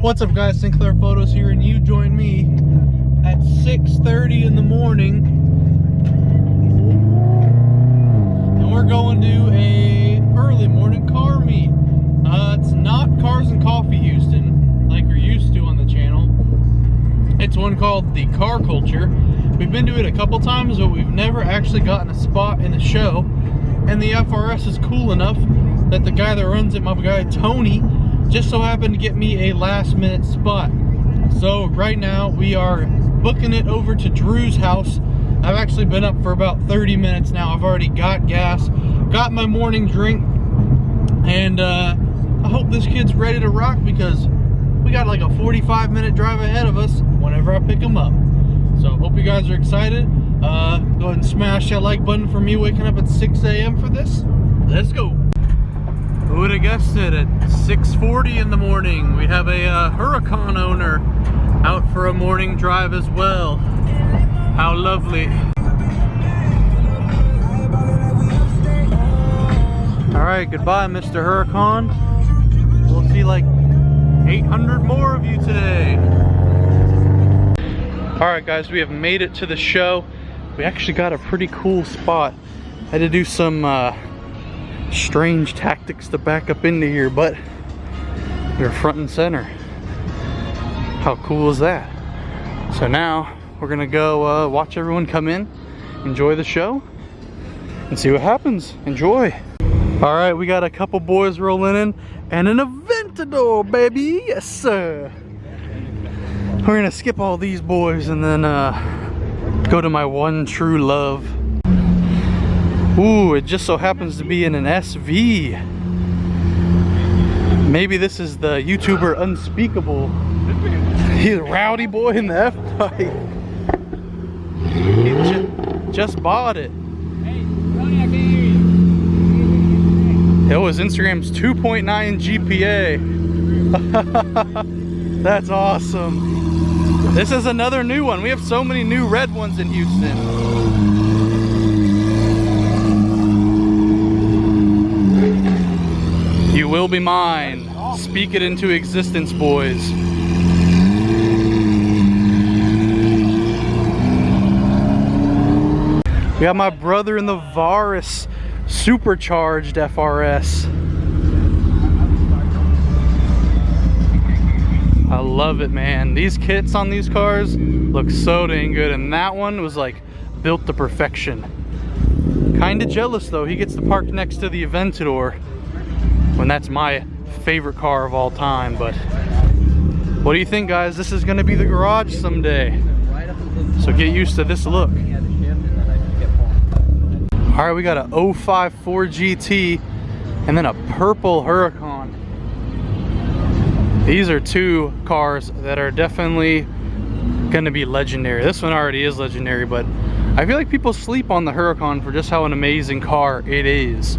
What's up guys, Sinclair Photos here, and you join me at 6:30 in the morning and we're going to a early morning car meet. It's not Cars and Coffee Houston like we're used to on the channel. It's one called the Car Culture. We've been to it a couple times, but we've never actually gotten a spot in the show, and the FRS is cool enough that the guy that runs it, my guy Tony, just so happened to get me a last minute spot. So right now we are booking it over to Drew's house. I've actually been up for about 30 minutes now. I've already got gas, got my morning drink, and I hope this kid's ready to rock because we got like a 45-minute drive ahead of us whenever I pick him up. So hope you guys are excited. Go ahead and smash that like button for me waking up at 6 a.m. for this. Let's go. Who would have guessed it? At 6:40 in the morning, we have a Huracan owner out for a morning drive as well. How lovely. Alright, goodbye Mr. Huracan. We'll see like 800 more of you today. Alright guys, we have made it to the show. We actually got a pretty cool spot. I had to do some strange tactics to back up into here, but we're front and center. How cool is that? So now we're gonna go watch everyone come in, enjoy the show, and see what happens. Enjoy. All right, we got a couple boys rolling in and an Aventador, baby. Yes sir. We're gonna skip all these boys and then go to my one true love. Ooh, it just so happens to be in an SV. Maybe this is the YouTuber Unspeakable. He's a rowdy boy in the F-Type. He just bought it. Hey, Tony, I can't hear you. It was Instagram's 2.9 GPA. That's awesome. This is another new one. We have so many new red ones in Houston. You will be mine. Speak it into existence, boys. We got my brother in the Varis supercharged FRS. I love it, man. These kits on these cars look so dang good, and that one was like built to perfection. Kinda jealous though, he gets to park next to the Aventador when that's my favorite car of all time. But what do you think, guys? This is gonna be the garage someday, so get used to this look. All right, we got a 05 Ford GT and then a purple Huracan. These are two cars that are definitely gonna be legendary. This one already is legendary, but I feel like people sleep on the Huracan for just how an amazing car it is.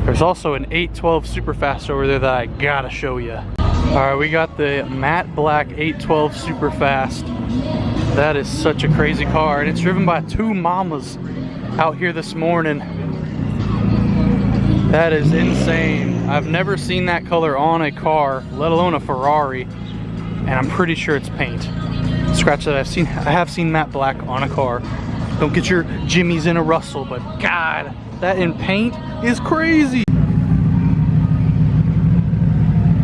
There's also an 812 Superfast over there that I gotta show you. All right, we got the matte black 812 Superfast. That is such a crazy car, and it's driven by two mamas out here this morning. That is insane. I've never seen that color on a car, let alone a Ferrari, and I'm pretty sure it's paint. Scratch that, I have seen matte black on a car. Don't get your jimmies in a Russell, but God, that in paint is crazy.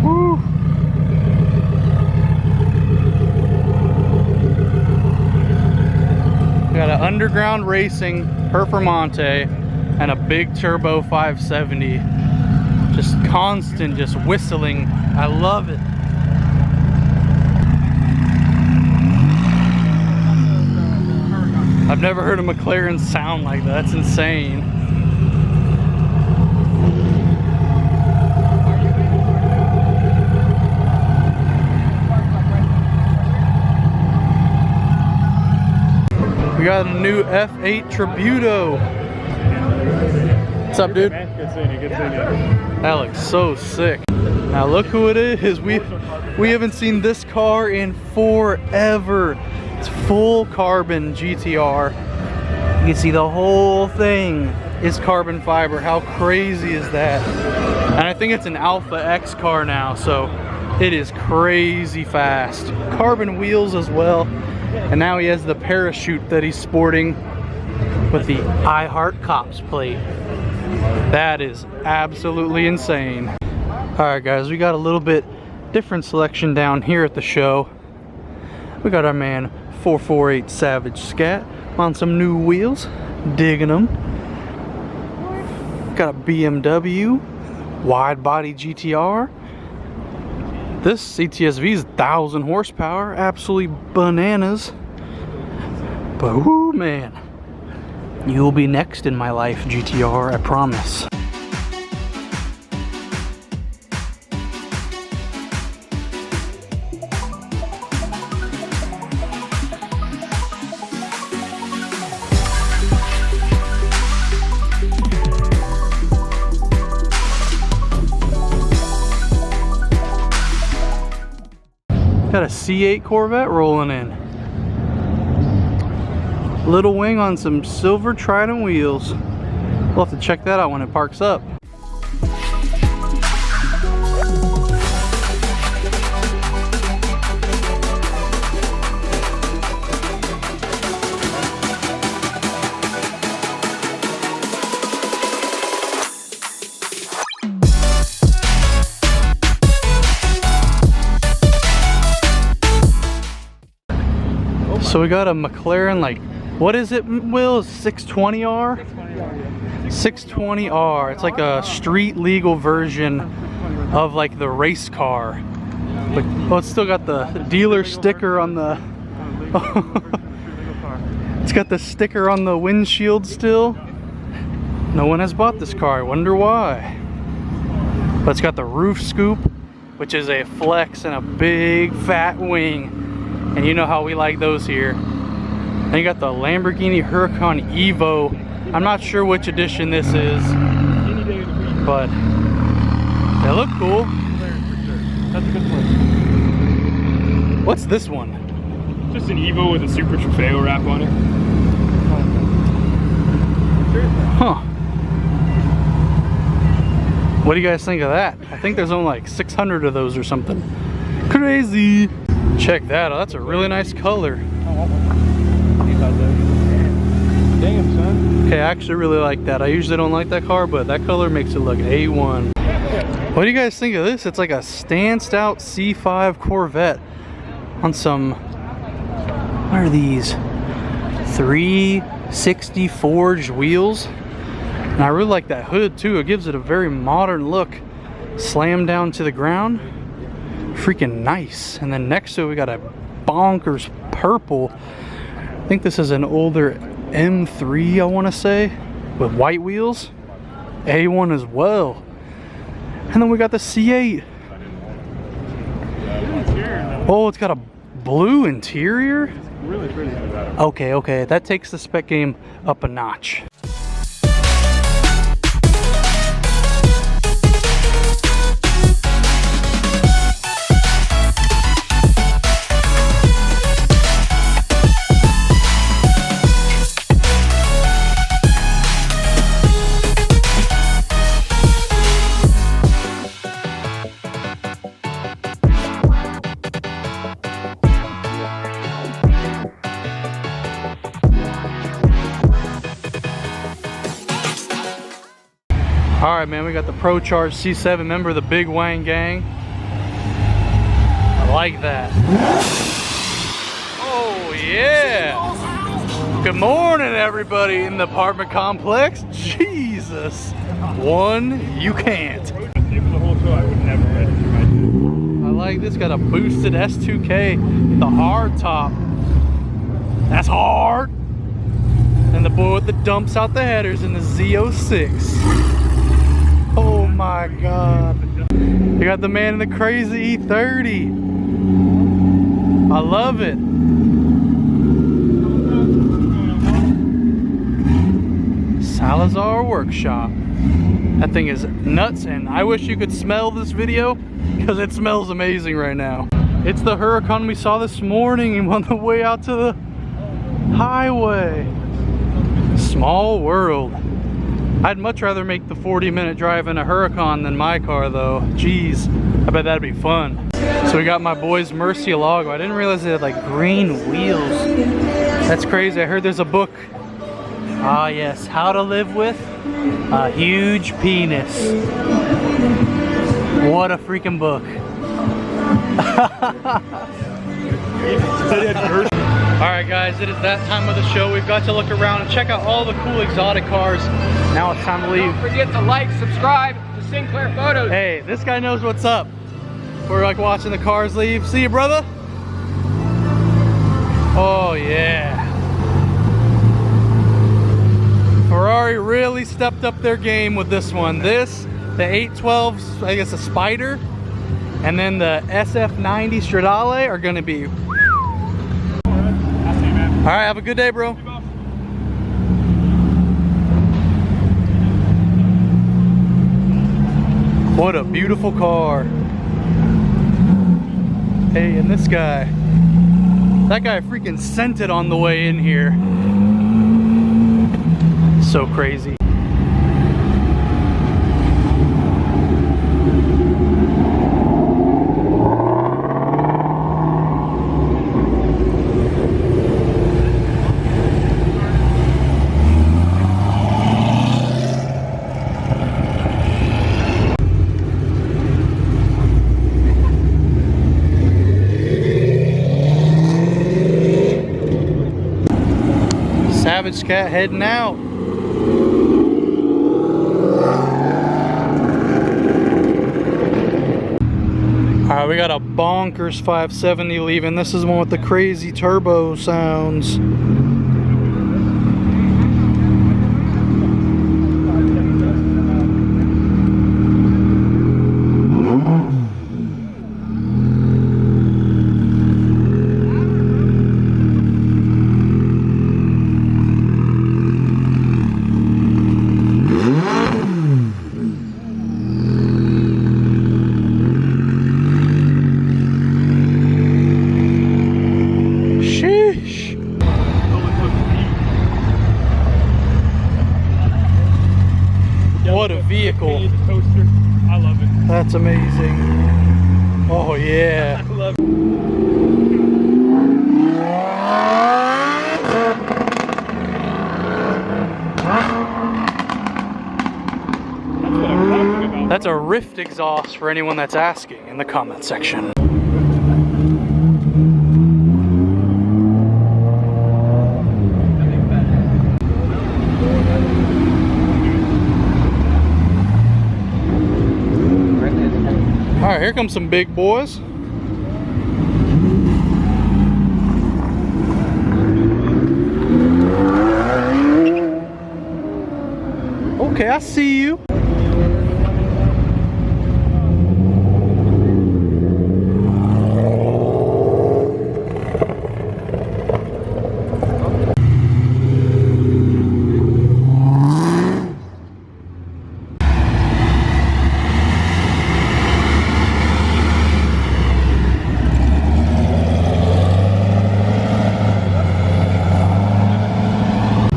Woo. We got an underground racing Performante and a big turbo 570. Just constant, just whistling. I love it. I've never heard a Mclaren sound like that. That's insane. We got a new F8 Tributo. What's up, dude? Good seeing you, good seeing you. That looks so sick. Now look who it is. We haven't seen this car in forever. It's full carbon GTR. You can see the whole thing is carbon fiber. How crazy is that? And I think it's an Alpha X car now, so It is crazy fast. Carbon wheels as well. And now he has the parachute that he's sporting with the I Heart Cops plate. That is absolutely insane. Alright guys, we got a little bit different selection down here at the show. We got our man 448 Savage Scat on some new wheels, digging them. Got a BMW wide body GTR. This CTSV is 1,000 horsepower, absolutely bananas. But whoo man, you'll be next in my life, GTR, I promise. Got a C8 Corvette rolling in. Little wing on some silver Trident wheels. We'll have to check that out when it parks up. So we got a McLaren, like, what is it, Will? 620R? 620R. It's like a street legal version of like the race car. But well, it's still got the dealer sticker on the it's got the sticker on the windshield still. No one has bought this car, I wonder why. But it's got the roof scoop, which is a flex and a big fat wing. And you know how we like those here. Then you got the Lamborghini Huracan Evo. I'm not sure which edition this is, but they look cool. That's a good one. What's this one? Just an Evo with a Super Trofeo wrap on it. Huh. What do you guys think of that? I think there's only like 600 of those or something. Crazy. Check that out. That's a really nice color. Damn, son. Okay, I actually really like that. I usually don't like that car, but that color makes it look A1. What do you guys think of this? It's like a stanced out C5 Corvette on some, what are these? 360 forged wheels. And I really like that hood too. It gives it a very modern look. Slammed down to the ground. Freaking nice. And then next to it we got a bonkers purple, I think this is an older M3, I want to say, with white wheels. A1 as well. And then we got the C8. Oh, it's got a blue interior. Really pretty. Okay, that takes the spec game up a notch. Alright man, we got the Pro Charge C7, member of the Big Wang Gang. I like that. Oh yeah! Good morning everybody in the apartment complex. Jesus! One, you can't. I like this, got a boosted S2K, the hard top. That's hard! And the boy with the dumps out the headers in the Z06. Oh my god. You got the man in the crazy E30. I love it. Salazar Workshop. That thing is nuts, and I wish you could smell this video because it smells amazing right now. It's the Huracan we saw this morning on the way out to the highway. Small world. I'd much rather make the 40-minute drive in a Huracan than my car though. Jeez, I bet that'd be fun. So we got my boy's Murcielago. I didn't realize they had like green wheels. That's crazy. I heard there's a book. Ah yes, How to Live with a Huge Penis. What a freaking book. Alright guys, it is that time of the show. We've got to look around and check out all the cool exotic cars. Now it's time to leave. Don't forget to like, subscribe to Sinclair Photos. Hey, this guy knows what's up. We're like watching the cars leave. See you, brother? Oh yeah. Ferrari really stepped up their game with this one. This, the 812's, I guess a Spider, and then the SF90 Stradale are gonna be. All right, have a good day, bro. What a beautiful car. Hey, and this guy, that guy freaking sent it on the way in here. So crazy. Savage Cat heading out. Alright, we got a bonkers 570 leaving. This is the one with the crazy turbo sounds. What a vehicle. I love it. That's amazing. Oh yeah. I love it. That's what I'm talking about. That's a Rift exhaust for anyone that's asking in the comment section. Alright, here comes some big boys. Okay, I see you.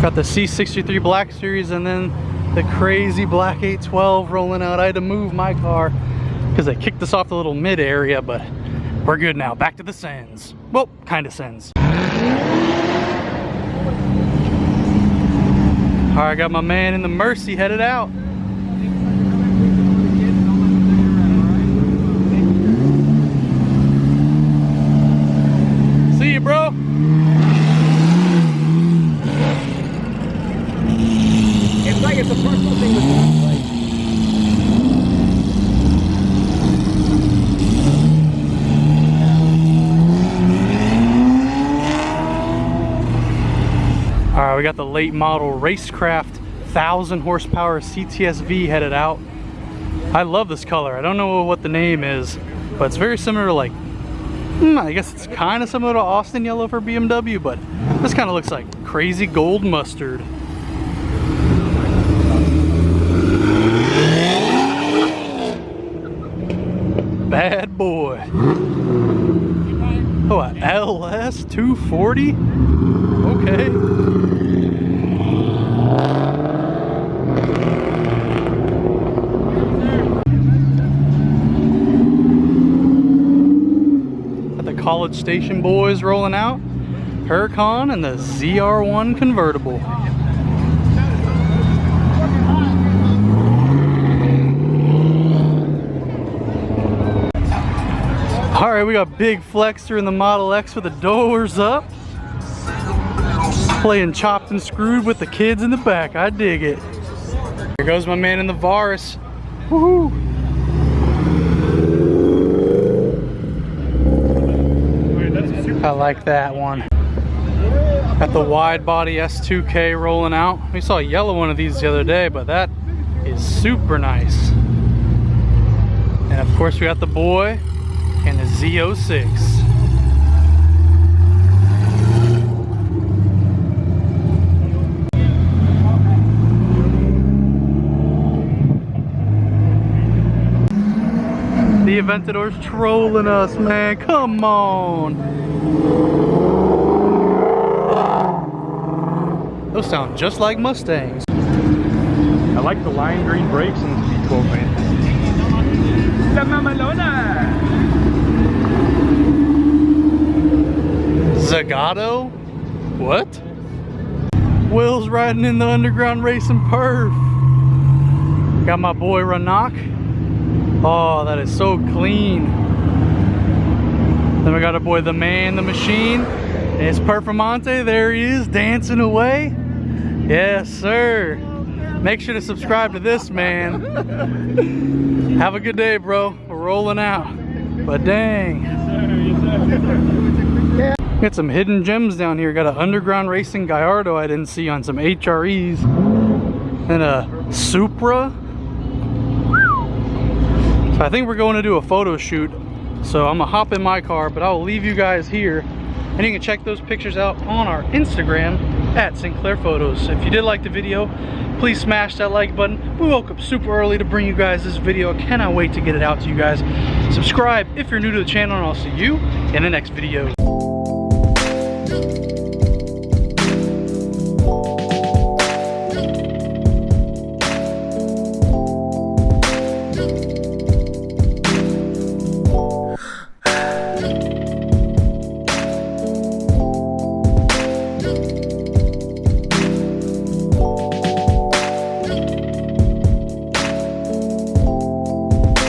Got the C63 Black Series and then the crazy black 812 rolling out. I had to move my car because they kicked us off the little mid area, but we're good now. Back to the sends. Well, kind of sends. All right, got my man in the Mercy headed out. See you, bro. It's like it's a personal thing with me. Like, all right, we got the late model Racecraft 1000 horsepower CTSV headed out. I love this color. I don't know what the name is, but it's very similar to like, I guess it's kind of similar to Austin yellow for BMW, but this kind of looks like crazy gold mustard. Bad boy. Oh, a LS 240? Okay. College Station boys rolling out. Huracan and the ZR1 convertible. Alright, we got Big Flexer in the Model X with the doors up. Playing chopped and screwed with the kids in the back. I dig it. Here goes my man in the Varis. Woohoo! I like that one. Got the wide body S2K rolling out. We saw a yellow one of these the other day, but that is super nice. And of course we got the boy and the Z06. The Aventador's trolling us, man. Come on. Those sound just like Mustangs. I like the lime green brakes in the V12, man. La Mamalona! Zagato? What? Will's riding in the underground racing perf. Got my boy Ranak. Oh, that is so clean. Then we got our boy the man, the machine. It's Performante. There he is, dancing away. Yes, sir. Make sure to subscribe to this man. Have a good day, bro. We're rolling out. But dang. Got some hidden gems down here. Got an underground racing Gallardo I didn't see on some HREs. And a Supra. So I think we're going to do a photo shoot. So I'm gonna hop in my car, but I'll leave you guys here. And you can check those pictures out on our Instagram at Sinclair Photos. If you did like the video, please smash that like button. We woke up super early to bring you guys this video. I cannot wait to get it out to you guys. Subscribe if you're new to the channel, and I'll see you in the next video.